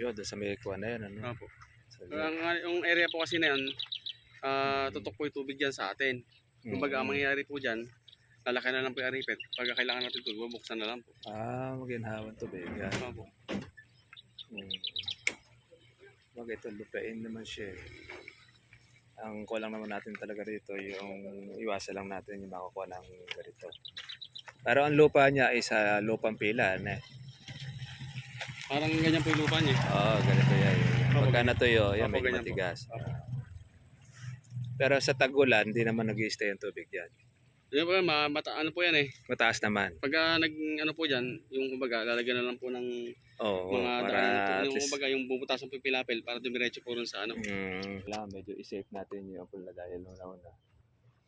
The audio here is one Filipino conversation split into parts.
Yun, doon sa may kuwan na yun, ano? Opo. Yung area po kasi na yan, tutok po yung tubig dyan sa atin. Kumbaga, ang mangyayari po dyan, lalaki na lang po yung aripet. Pagka kailangan natin ito, bubuksan na lang po. Maginhawan tubig. Yan. Opo. Wag ito, lupain naman siya. Ang kulang naman natin talaga rito, yung iwasan lang natin yung makakuha ng ganito. Pero ang lupa niya ay sa lupang pila, ne? Parang ganyan po yung lupa niya. Oo, ganito yan. Pagka natuyo, yan Opo, medyo ganyan po. matigas. Opo. Pero sa tag-ulan, hindi naman nag-i-stay yung tubig dyan. Yan po yan, ano po yan eh. Mataas naman. Pagka ano po dyan, yung kumbaga, lalagyan na lang po ng mga para daan. at Yung least, kumbaga, yung bubutasan po yung pilapil para dumiretso po rin sa ano. wala, medyo i-safe natin yung pula dahil una-una.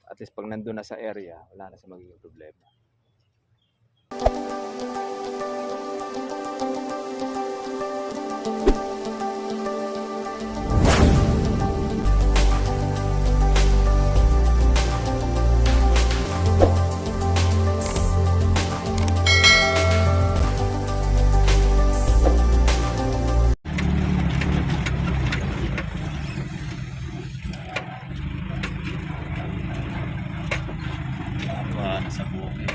At least pag nandun na sa area, wala na sa magiging problema. Sa bukid.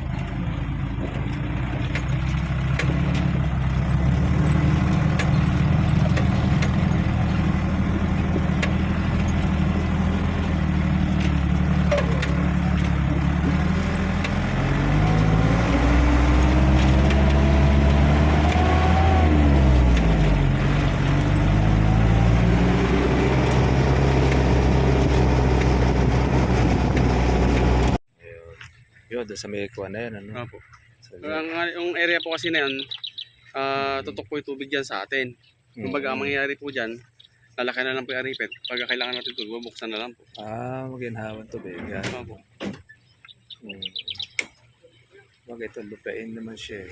Yun, doon sa may kuwan na yun, ano? Opo. Yung area po kasi na yan, tutok po yung tubig dyan sa atin. Kumbaga, ang mangyayari po dyan, lalaki na lang po yung aripet. Pagka kailangan natin ito, bubuksan na lang po. Maginhawan tubig. Yan. Opo. Wag ito, lupain naman siya.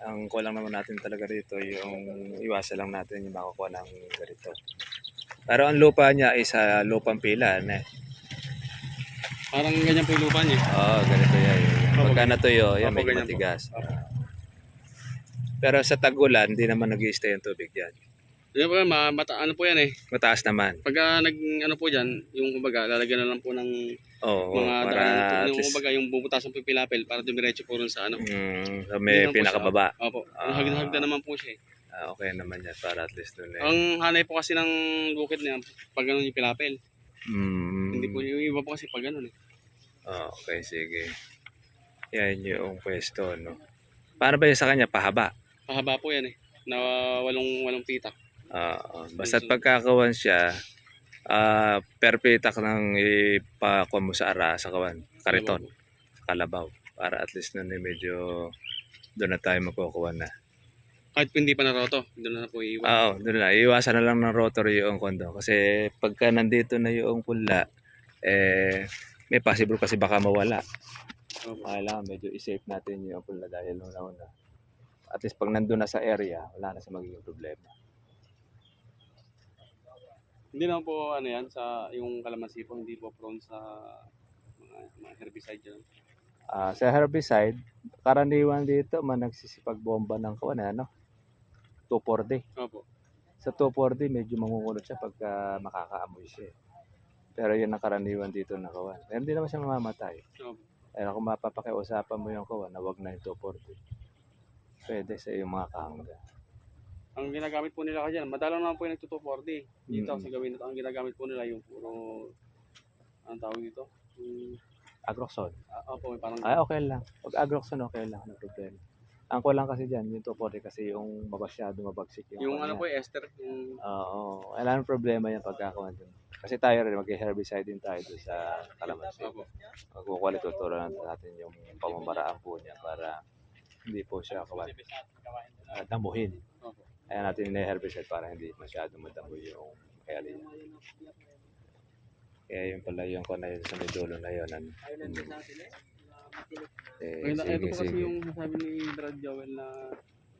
Ang kulang naman natin talaga rito, yung iwasan lang natin yung makakuha ng ganito. Pero ang lupa niya ay sa lupang pila, ne? Parang ganyan po yung lupa niya. Oo, ganito yan. Pagka natuyo, yan Opo, medyo ganyan matigas. po. Pero sa tag-ulan, hindi naman nag-i-stay yung tubig dyan. Yan po yan, ano po yan eh. Mataas naman. Pagka ano po dyan, yung kumbaga, lalagyan na lang po ng mga para daan. at Yung least, kumbaga, yung bubutasan po yung pilapil para dumiretso po rin sa ano. so may Yun lang po pinakababa. siya. Opo. Hagdan naman po siya eh. Okay naman yan, para at least dun eh. Ang hanay po kasi ng bukid niya, pag ganun yung pilapil. Hindi po, yung iba po kasi pag ganun eh. Okay, sige. Yan yung pwesto, no? Paano ba yun sa kanya? Pahaba? Pahaba po yan eh. Na walong pitak. Basta't pagkakawan siya, per pitak nang ipakuha mo sa sa kawan, kariton, kalabaw. Para at least nun eh, medyo doon na tayo magkukuha na. Kahit hindi pa naroto, doon na po iiwan. Oo, doon na. Iwasan na lang ng rotary yung kondo. Kasi pagka nandito na yung pula, may possible kasi baka mawala. Kailangan medyo i-safe natin yung pula dahil una-una. At least pag nandun na sa area, wala na sa magiging problema. Hindi naman po ano yan, sa yung kalamansi po, hindi po prone sa mga herbicide yan. Sa herbicide, karaniwan dito nagsisipagbomba ng kawan, ano? 2,4-D. Opo. Sa 2,4-D, medyo mangungulo siya pagka makakaamoy siya. Pero yun ang karaniwan dito na kawan. Hindi naman siya mamamatay. Opo. Kaya kung mapapakiusapan mo yung kawan, na wag na yung 2,4-D. Pwede sa iyong mga kahangga. Ang ginagamit po nila kasi yan, madalang naman po yung nagtuto-4D. Dito sa gawin ito, ang ginagamit po nila yung puro, anong tawag dito? Agroxon. Opo, parang Okay lang. Pag Agroxon, okay lang. No problema. Ang kulang kasi dyan, yung 2,4-D kasi yung mabagsik yung ano po yung ester. Oo. Wala nang problema yan pagkakawan dun. Kasi tayo rin, mag-herbicide din tayo doon sa kalamansi. Magkukulit, tuturuan natin yung pamamaraan po niya para hindi po siya damuhin. Kaya natin na-herbicide para hindi masyado madamoy yung kayali niya. Kaya yun pala yung kung na yun sa may dulo na yun. Ito po kasi yung sabi ni Brad Joel na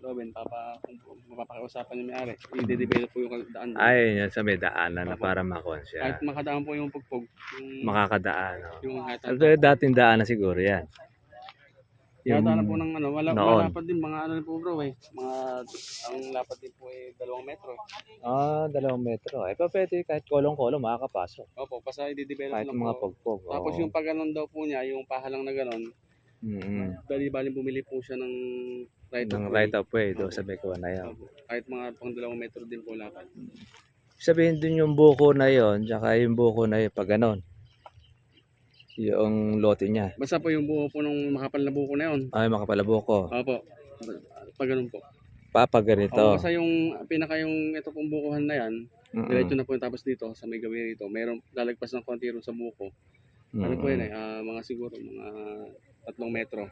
Robin, kung mapapakiusapan yung may-ari, i-develop po yung daan. Ay, yan sa may daanan na para makuha siya. Kahit makadaan po yung pugpog. Makakadaan. Yung dating daan na siguro yan. Yung Yata na po ng ano, noon. malapad din, mga ano po bro eh. Ang lapad din po eh, 2 metro. 2 metro. Eh, pa pwede kahit kolong-kolong makakapasok. Opo, basta i-develop Kahit lang mga po. pugpog. Tapos Oo. yung pag ganon daw po niya, yung pahalang na ganon, bali-bali bumili po siya ng right of Ng way. right of way doon sa Mekwa na yun. Opo. Kahit mga pang 2 metro din po lapad. Sabihin din yung buko na yon, tsaka yung buko na yun, pag ganon. Yung lote niya. Basta po yung buo po ng makapal na buko na yun. Ay, makapalabuko. Opo. Pag ganon po. Papa Opo, ganito. basta yung pinaka yung ito pong bukuhan na yan, diretso na po yung tapos dito sa may gawin rito. Mayroon lalagpas ng konti ron sa buko. Ano po yun eh, mga siguro mga 3 metro.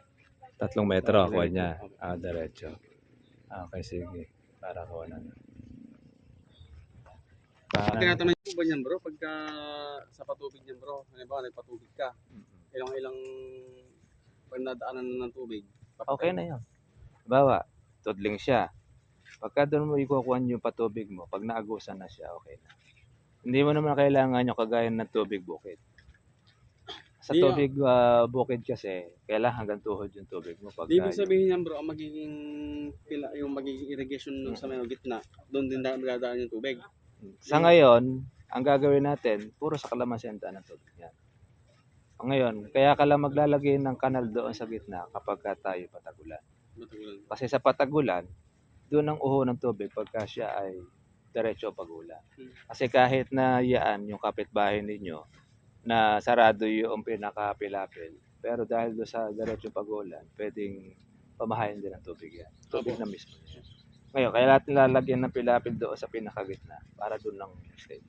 3 metro ako Diretso. niya. Opo. Diretso. Okay, sige. Para ko na. Tinatanong niyo po ba niyan bro, pagka sa patubig niyan bro, halimbawa nagpatubig ka, ilang pag nadaanan na ng tubig, Okay na yun. Bawa, tudling siya. Pagka doon mo ikukuha yung patubig mo, pag naagusan na siya, okay na. Hindi mo naman kailangan yung kagaya ng tubig bukid. Sa Di- tubig bukid kasi, kailangan hanggang tuhod yung tubig mo. Pag Di ibig sabihin niyan bro, ang magiging yung magiging irrigation dun sa may gitna, doon din dadaan yung tubig. sa ngayon, ang gagawin natin, puro sa kalamansi ang daan ng tubig yan. Ngayon, kaya ka lang maglalagay ng kanal doon sa gitna kapag tayo patagulan. Matagulan. Kasi sa patagulan, doon ang uho ng tubig pagka siya ay diretso pagulan. Kasi kahit na yaan yung kapitbahay ninyo na sarado yung pinaka-pilapil, pero dahil doon sa diretso pagulan, pwedeng pamahayin din ng tubig yan. Tubig na mismo. Ngayon, kaya natin lalagyan ng pilapil doon sa pinakagitna para doon lang stay.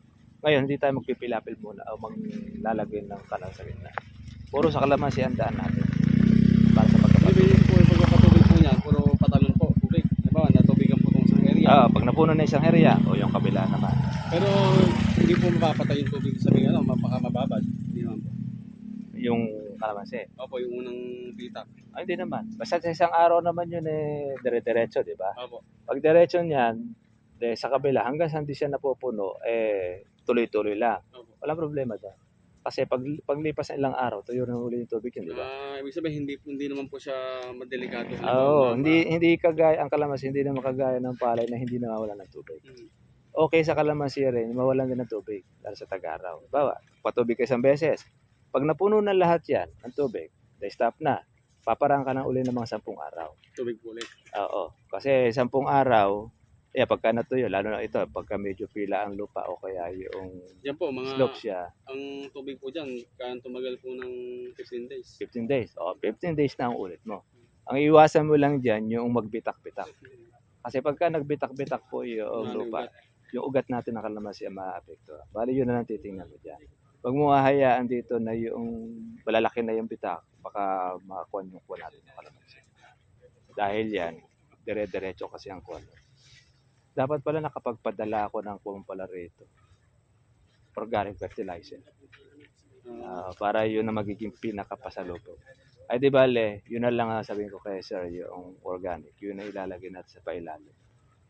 Ngayon, hindi tayo magpipilapil muna o maglalagay ng kanal sa gitna. Puro sa kalamansi ang daan natin para sa pagkapatid. Ibig po yung pagkakatubig po niya, puro patalon po, tubig. Diba, natubigan po itong isang area. Pag napuno na isang area, o yung kabila naman. Pero hindi po mapapatay yung tubig sa may ano, mapakamababad. Hindi naman po. Yung kalamansi. Opo, yung unang pitak. Ay, hindi naman. Basta sa isang araw naman yun eh, dire-diretso, di ba? Opo. Pag diretso niyan, sa kabila, hanggang sa hindi siya napupuno, tuloy-tuloy lang. Opo. Walang problema doon. Kasi paglipas ng ilang araw, tuyo na uli yung tubig yun, di ba? Ibig sabihin, hindi naman po siya madelikado. Oo, hindi kagaya, ang kalamansi, hindi naman kagaya ng palay na hindi nawawalan ng tubig. Okay sa kalamansi rin, mawalan din ng tubig dahil sa tag-araw. Bawa, patubig ka isang beses. Pag napuno na lahat yan ng tubig, stop na. Paparang ka ng uli ng mga 10 araw. Tubig po ulit. Oo, kasi 10 araw, pagka natuyo, lalo na ito, pagka medyo pila ang lupa o kaya yung Yan po, mga, slope siya, ang tubig po dyan, kaya tumagal po ng 15 days. 15 days. 15 days na ang ulit mo. Ang iwasan mo lang dyan, yung magbitak-bitak. Kasi pagka nagbitak-bitak po yung lupa, yung ugat natin ng kalamansi ang maaapekto. Bali yun na lang titingnan mo dyan. Huwag mo hahayaan dito na yung malalaki na yung bitak, baka makakuha yung kuha natin ng kalamansi. Dahil yan, dire-diretso kasi ang kuha. Dapat pala nakapagpadala ako ng kumpala rito. Organic fertilizer. Para yun na magiging pinakapasalubong. Ay di bale, yun na lang ang sabihin ko kay sir, yung organic. Yun na ilalagay natin sa pailalim.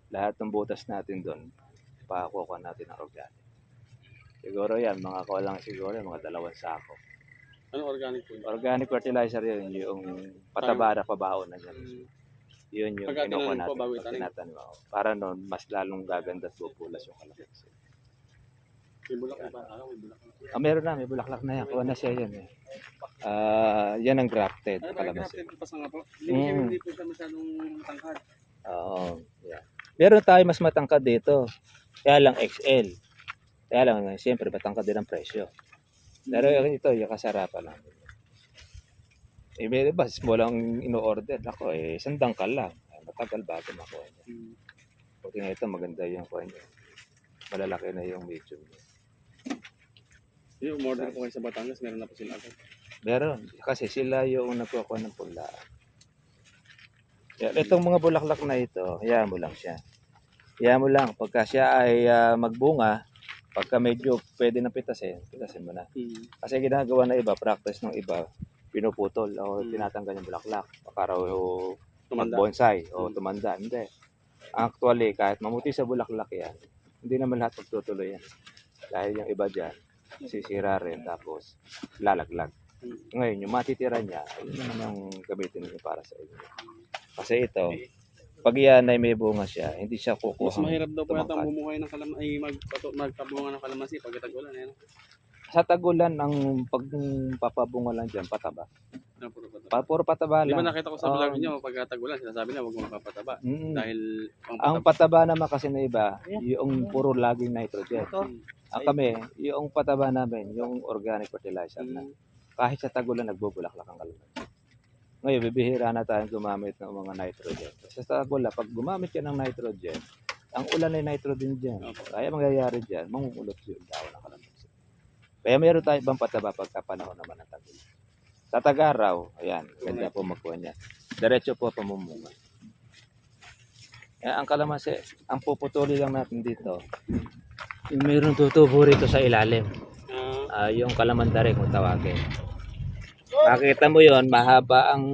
Lahat ng butas natin doon, pakukuha natin ng organic. Siguro yan, mga kuha lang siguro, mga 2 sako. Ano organic po? Organic fertilizer yun, yung pataba na pabaon na yan. Yun yung Pagka kinukuha tinanim po, natin. bago Pag itanim. tinatanim ako. Para noon, mas lalong gaganda at pupulas yung kalamansi. May bulaklak ba? May bulaklak. Meron na, may bulaklak na yan. Kuha na siya yan eh. Yan ang grafted Ano ba, kalamansi. grafted pa nga po? Hindi po siya masyadong tangkad. Oo. Yeah. Meron tayo mas matangkad dito. Kaya lang XL. Kaya lang, siyempre, matangkad din ang presyo. Pero ito, yung kasarapan lang. May iba, small ang ino-order. Ako, 1 dangkal lang. Matagal bago makuha niya. Buti nga ito, maganda yung kuha niya. Malalaki na yung medium niya. Yung umorder po kayo sa Batangas, meron na po sila agad. Meron. Kasi sila yung nagkukuha ng pulaan. Itong mga bulaklak na ito, hayaan mo lang siya. Hayaan mo lang. Pagka siya ay magbunga, pagka medyo pwede na pitasin mo na. Kasi ginagawa na iba, practice ng iba, pinuputol o tinatanggal yung bulaklak. Baka raw mag-bonsai o tumanda. Hindi. Actually, kahit mamuti sa bulaklak yan, hindi naman lahat magtutuloy yan. Dahil yung iba dyan, sisira rin tapos lalaglag. Ngayon, yung matitira niya, ayun naman ang gamitin niyo para sa inyo. Kasi ito, pag yan ay may bunga siya, hindi siya kukuha. Mas mahirap daw po yata ang bumuhay ng magpabunga ng kalamansi pag tag-ulan. Eh, no? Sa tagulan, ang pagpapabunga lang dyan, pataba. Ano, puro pataba. Puro pataba Di ba lang. nakita ko sa vlog niyo, pag tag-ulan, sinasabi na huwag mo magpapataba. Dahil Ang pataba naman kasi na iba, yung puro laging nitrogen. Ang kami, yung pataba namin, yung organic fertilizer na. Kahit sa tagulan, nagbubulaklak ang kalamansi. Ngayon, bibihira na tayong gumamit ng mga nitrogen. Kasi sa tagulan, pag gumamit ka ng nitrogen, ang ulan ay nitrogen dyan. Kaya mangyayari dyan, mangungulot yung dahon ng kalamansi. Kaya meron tayo ibang pataba pagka panahon naman ng tagulan. Sa tag-araw, ayan, ganda po magkuha niya. Diretso po pamumunga. Ang kalamansi, ang puputuli lang natin dito, yung mayroong tutubo rito sa ilalim. Yung kalamandari kung tawagin. Makita mo yon, mahaba ang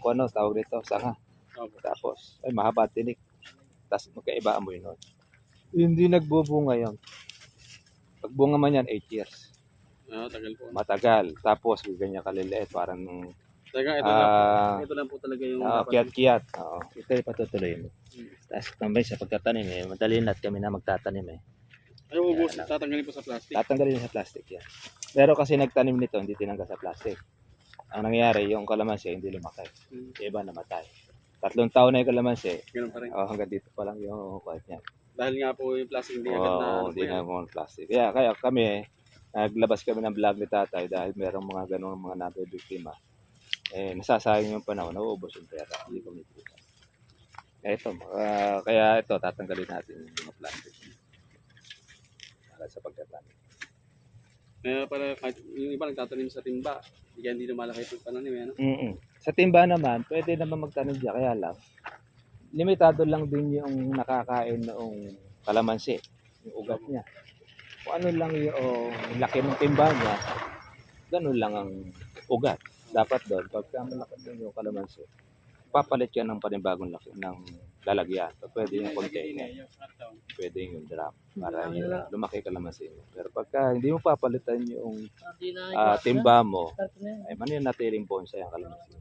ano, tawag dito, sanga. Tapos, ay mahaba at tinik. Tapos magkaiba amoy nun. Hindi nagbubunga yon. Pag bunga man yan, 8 years. Tagal po. Matagal. Tapos, ganyan kaliliit. Parang, ito lang po talaga yung kiyat-kiyat. Ito yung patutuloy mo. Tapos, tambay sa pagtatanim madali na kami na magtatanim Ay, ubos, tatanggalin po sa plastic. Tatanggalin sa plastic yan. Pero kasi nagtanim nito, hindi tinanggal sa plastic. Ang nangyari, yung kalamansi hindi lumaki. Yung iba namatay. 3 taon na yung kalamansi. Ganun pa rin. Hanggang dito pa lang yung kuwait niya. Dahil nga po yung plastic hindi agad na hindi na mo plastic. Kaya kami, naglabas kami ng vlog ni tatay dahil merong mga ganung mga nabibiktima. Nasasayang yung panahon, nauubos yung pera. Hindi kumikita. Kaya ito, tatanggalin natin yung mga plastic. Para sa pagtatanim. Kaya para kahit yung iba nagtatanim sa timba, hindi lumalaki yung pananim. Sa timba naman, pwede naman magtanim dyan. Kaya lang, limitado lang din yung nakakain noong kalamansi, yung ugat niya. Kung ano lang yung laki ng timba niya, ganun lang ang ugat. Dapat doon, pagka malaki doon yung kalamansi, papalit yan ng panibagong laki ng lalagyan. So, pwede yung container, pwede yung drum, para lumaki kalamansi. Pero pagka hindi mo papalitan yung timba mo, ay mananatiling bonsai ang kalamansi.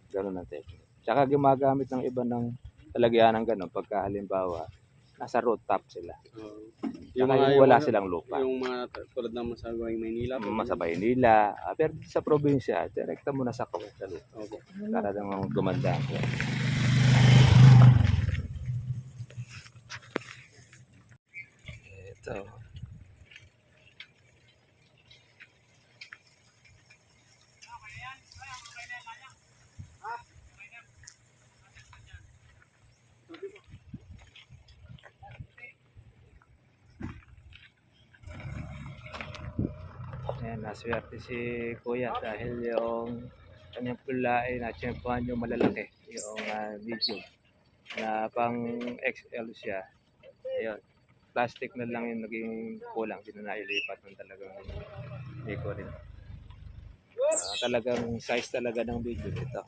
Ganun ang technique. Tsaka gumagamit ng iba ng talagyan ng ganun, pagka halimbawa, nasa rooftop sila. Yung wala silang lupa. Yung mga tulad naman sa Maynila. Sa Maynila. Pero sa probinsya, direkta mo na sa kawit sa lupa. Para naman gumanda. Ito. Ayan, naswerte si Kuya dahil yung kanyang pula ay na-champuan yung malalaki, yung medium na pang XL siya. Ayun, plastic na lang yung naging kulang, hindi na nailipat ng talagang Nico rin. Talagang size talaga ng video ito.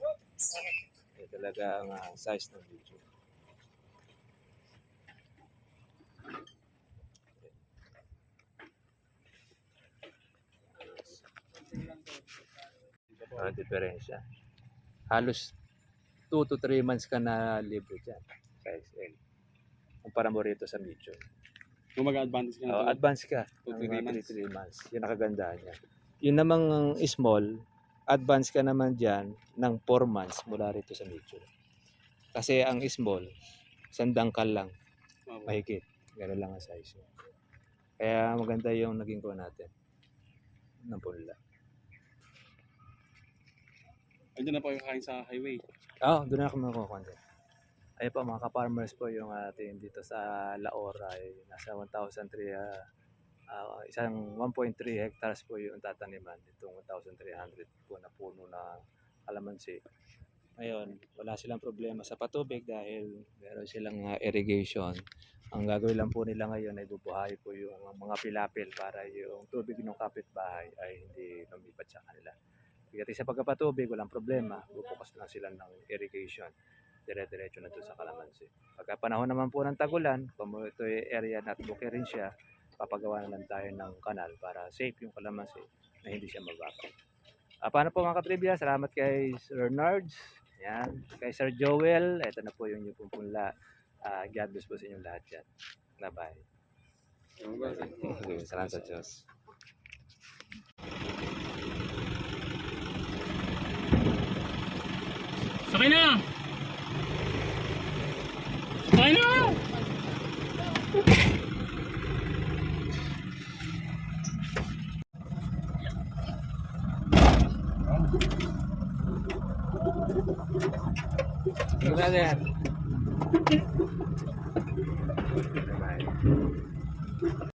Ito talaga ang size ng video. Diferensya. Halos 2 to 3 months ka na libre dyan sa XL. Kumpara mo rito sa medium. Kung mag-advance ka na. Advance ka. 2-3 months. Yun ang kagandahan niya. Yun namang small, advance ka naman dyan ng 4 months mula rito sa medium. Kasi ang small, sandangkal lang. Mahigit. Gano'n lang ang size. Kaya maganda yung naging ko natin. Ng pula. Ayun na po yung kain sa highway. Doon na ako makukuha. Ayun po mga ka-farmers po yung atin dito sa Laora ay nasa 1,300 isang 1.3 hectares po yung tataniman itong 1,300 po na puno na kalamansi. Ngayon, wala silang problema sa patubig dahil meron silang irrigation. Ang gagawin lang po nila ngayon ay bubuhay po yung mga pilapil para yung tubig ng kapitbahay ay hindi lumipat sa kanila. Pagdating sa pagkapatubig, walang problema. Bubukas lang sila ng irrigation. Dire-diretso na doon sa kalamansi. Pagka panahon naman po ng tagulan, kung ito yung area na bukirin siya, papagawa na lang tayo ng kanal para safe yung kalamansi na hindi siya mababa. Paano po mga katribya? Salamat kay Sir Nards. Yan. Kay Sir Joel. Ito na po yung inyong pupunla. God bless po sa inyong lahat yan. Bye-bye. Salamat sa Diyos. Sakay na! Sakay na! Tingnan natin. Bye.